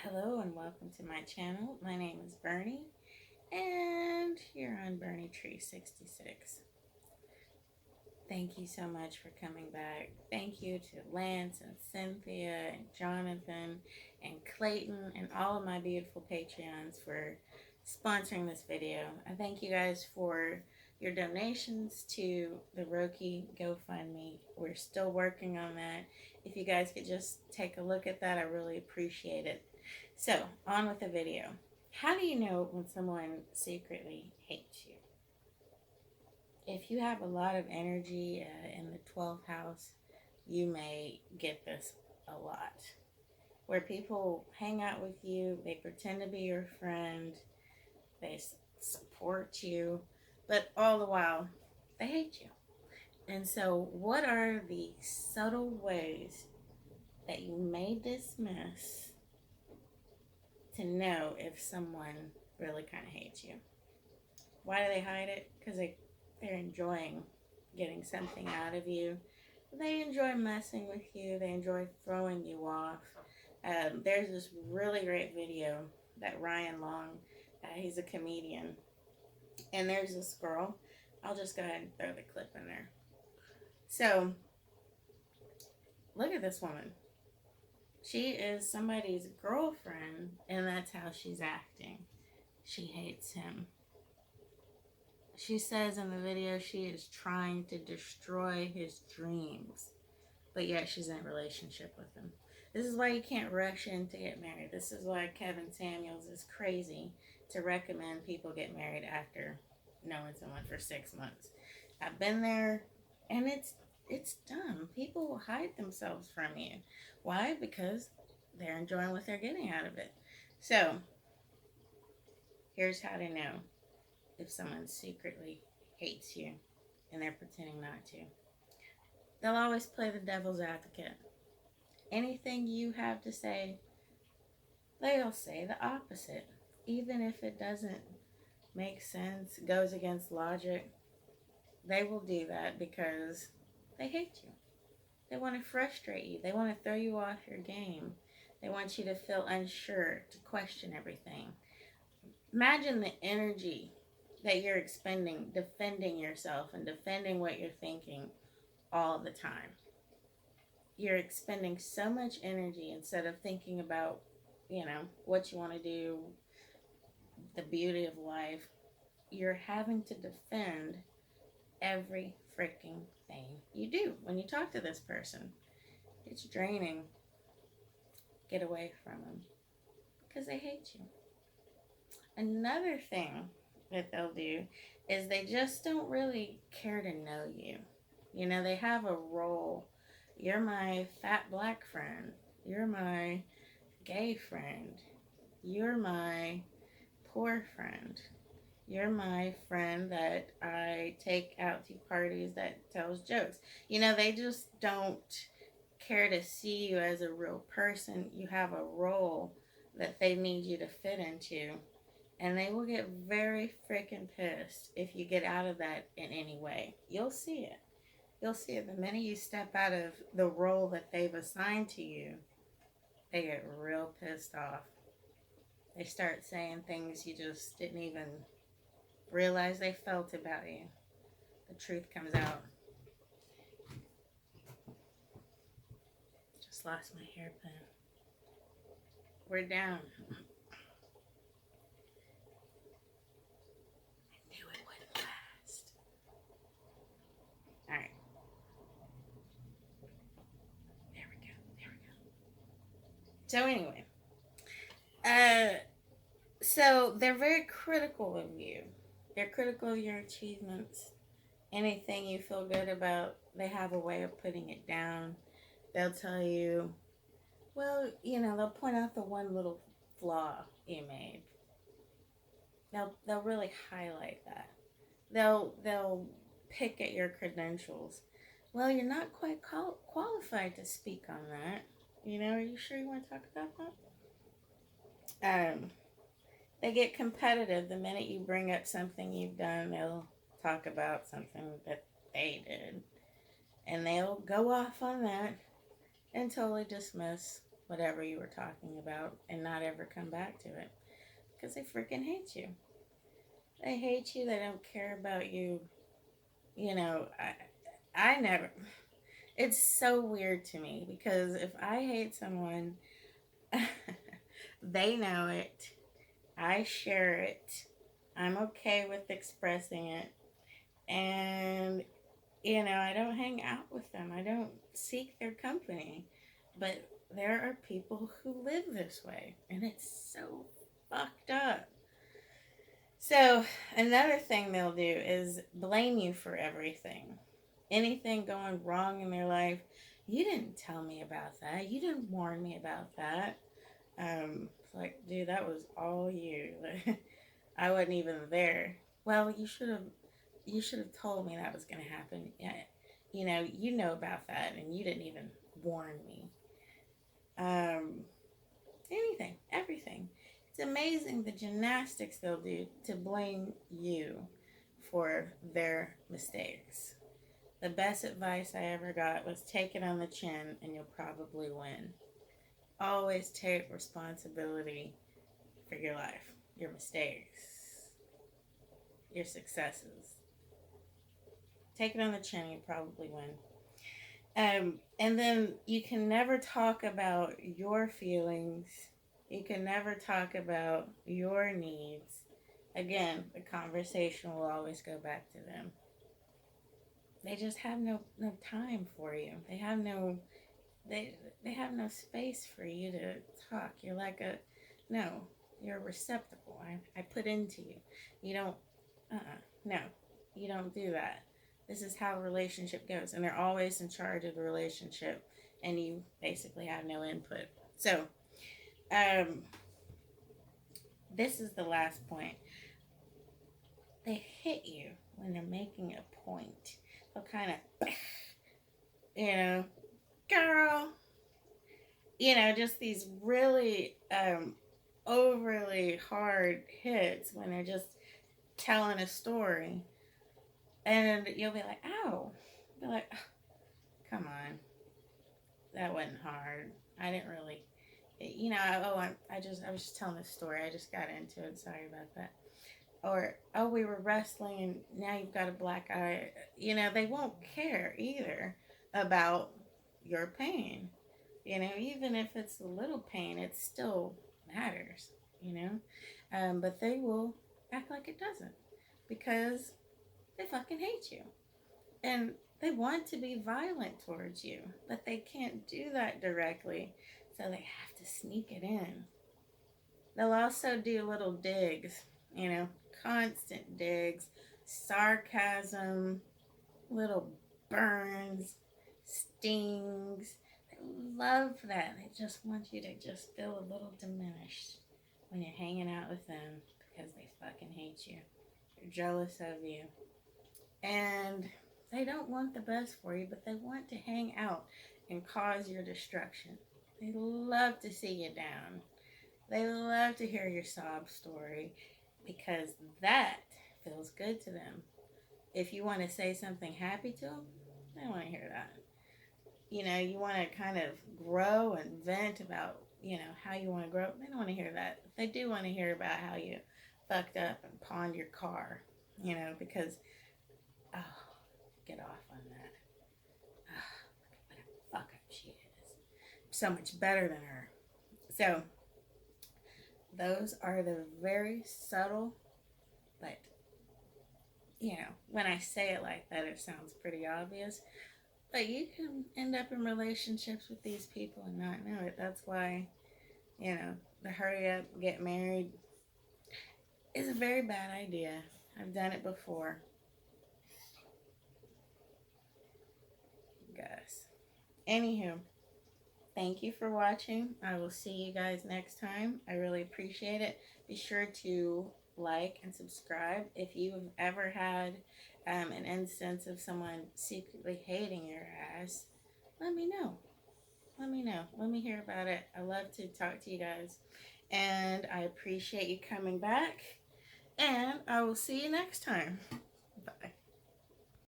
Hello and welcome to my channel. My name is Bernie and you're on Bernie Tree 66. Thank you so much for coming back. Thank you to Lance and Cynthia and Jonathan and Clayton and all of my beautiful Patreons for sponsoring this video. I thank you guys for your donations to the Roki GoFundMe. We're still working on that. If you guys could just take a look at that, I really appreciate it. So, on with the video. How do you know when someone secretly hates you? If you have a lot of energy in the 12th house, you may get this a lot. Where people hang out with you, they pretend to be your friend, they support you, but all the while, they hate you. And so, what are the subtle ways that you may dismiss to know if someone really kind of hates you? Why do they hide it? Because they're enjoying getting something out of you. They enjoy messing with you. They enjoy throwing you off. There's this really great video that Ryan Long, he's a comedian, and there's this girl. I'll just go ahead and throw the clip in there. So, look at this woman. She is somebody's girlfriend, and that's how she's acting. She hates him. She says in the video she is trying to destroy his dreams, but yet she's in a relationship with him. This is why you can't rush in to get married. This is why Kevin Samuels is crazy to recommend people get married after knowing someone for 6 months. I've been there, and it's dumb. People will hide themselves from you. Why? Because they're enjoying what they're getting out of it. So, here's how to know if someone secretly hates you and they're pretending not to. They'll always play the devil's advocate. Anything you have to say, they'll say the opposite. Even if it doesn't make sense, goes against logic, they will do that because they hate you. They want to frustrate you. They want to throw you off your game. They want you to feel unsure, to question everything. Imagine the energy that you're expending defending yourself and defending what you're thinking all the time. You're expending so much energy instead of thinking about, what you want to do, the beauty of life. You're having to defend every freaking thing you do when you talk to this person. It's draining. Get away from them because they hate you. Another thing that they'll do is they just don't really care to know you. They have a role. You're my fat black friend. You're my gay friend. You're my poor friend. You're my friend that I take out to parties that tells jokes. They just don't care to see you as a real person. You have a role that they need you to fit into. And they will get very freaking pissed if you get out of that in any way. You'll see it. You'll see it. The minute you step out of the role that they've assigned to you, they get real pissed off. They start saying things you just didn't even realize they felt about you. The truth comes out. Just lost my hairpin. We're down. Alright. There we go. So anyway. So they're very critical of you. They're critical of your achievements. Anything you feel good about, they have a way of putting it down. They'll tell you, well, they'll point out the one little flaw you made. They'll really highlight that. They'll pick at your credentials. Well, you're not quite qualified to speak on that. Are you sure you want to talk about that? They get competitive. The minute you bring up something you've done, they'll talk about something that they did. And they'll go off on that and totally dismiss whatever you were talking about and not ever come back to it. Because they freaking hate you. They hate you. They don't care about you. You know, I never. It's so weird to me because if I hate someone, they know it. I share it. I'm okay with expressing it. And, you know, I don't hang out with them. I don't seek their company. But there are people who live this way. And it's so fucked up. So, another thing they'll do is blame you for everything. Anything going wrong in their life, you didn't tell me about that. You didn't warn me about that. Like, dude, that was all you. I wasn't even there. Well, you should have told me that was going to happen. Yeah, you know about that, and you didn't even warn me. Um, Anything, everything. It's amazing the gymnastics they'll do to blame you for their mistakes. The best advice I ever got was take it on the chin and you'll probably win. Always take responsibility for your life, your mistakes, your successes. Take it on the chin and you'll probably win. And then you can never talk about your feelings. You can never talk about your needs. Again, the conversation will always go back to them. They just have no time for you. They have no space for you to talk. You're like you're a receptacle. I put into you. You don't no. You don't do that. This is how a relationship goes. And they're always in charge of the relationship and you basically have no input. So this is the last point. They hit you when they're making a point. They'll kind of, girl, just these really overly hard hits when they're just telling a story. And you'll be like, ow. Be like, oh, come on. That wasn't hard. I didn't really, I was just telling a story. I just got into it. Sorry about that. Or, oh, we were wrestling and now you've got a black eye. They won't care either about your pain. Even if it's a little pain, it still matters, But they will act like it doesn't because they fucking hate you. And they want to be violent towards you, but they can't do that directly, so they have to sneak it in. They'll also do little digs, constant digs, sarcasm, little burns, stings. They love that. They just want you to just feel a little diminished when you're hanging out with them because they fucking hate you. They're jealous of you. And they don't want the best for you, but they want to hang out and cause your destruction. They love to see you down. They love to hear your sob story because that feels good to them. If you want to say something happy to them, they want to hear that. You want to kind of grow and vent about, how you want to grow. They don't want to hear that. They do want to hear about how you fucked up and pawned your car, because, oh, get off on that. Oh, look at what a fuck up she is. So much better than her. So, those are the very subtle, but, when I say it like that, it sounds pretty obvious. But you can end up in relationships with these people and not know it. That's why, the hurry up, get married is a very bad idea. I've done it before. Guys. Anywho, thank you for watching. I will see you guys next time. I really appreciate it. Be sure to like and subscribe. If you've ever had an instance of someone secretly hating your ass, let me know. Let me hear about it. I love to talk to you guys. And I appreciate you coming back. And I will see you next time. Bye.